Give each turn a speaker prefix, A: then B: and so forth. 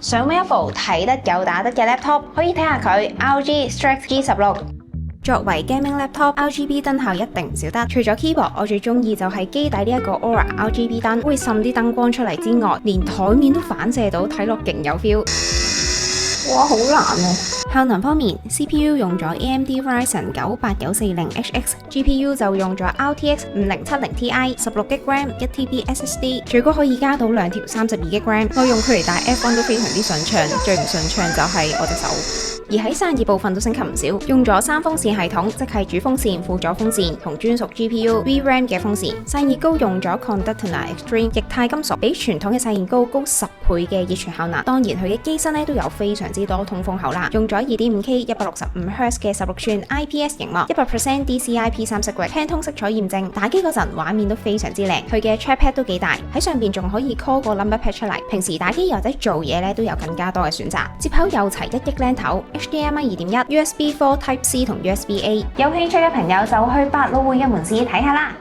A: 想搵一部睇得有打得嘅 laptop，可以睇下佢 ROG Strix G16。作為 gaming laptop，RGB 燈效一定唔少得。除咗 keyboard，我最中意就係機底呢一個 Aura RGB 燈，會滲啲燈光出嚟之外，連台面都反射到，睇落勁有 feel。哇，好難啊！效能方面 ，CPU 用咗 AMD Ryzen 98940HX，GPU 就用咗 RTX 5070Ti， 16GB RAM，1TB SSD， 最高可以加到2條32GB RAM。我用佢嚟打 F1 都非常之順暢，最唔順暢就係我隻手。而喺散熱部分都升級唔少，用咗3風扇系統，即係主風扇、輔助風扇同專屬 GPU、VRAM 嘅風扇。散熱膏用咗 Conductina Extreme 液態金屬，比傳統嘅散熱膏高10倍嘅熱傳效能。當然佢嘅機身都有非常之多通風口啦，用咗 2.5K 165Hz 嘅16寸 IPS 螢幕，100% DCI-P3 色域，聽通色彩驗證，打機嗰陣畫面都非常之靚。佢嘅 trackpad 都幾大，喺上邊仲可以 call 個 number pad 出嚟。平時打機或者做嘢都有更加多嘅選擇。接口又齊1億 LAN 頭。HDMI 2.1、USB 4 Type C 同 USB A， 有興趣嘅朋友就去百老匯嘅門市睇下啦。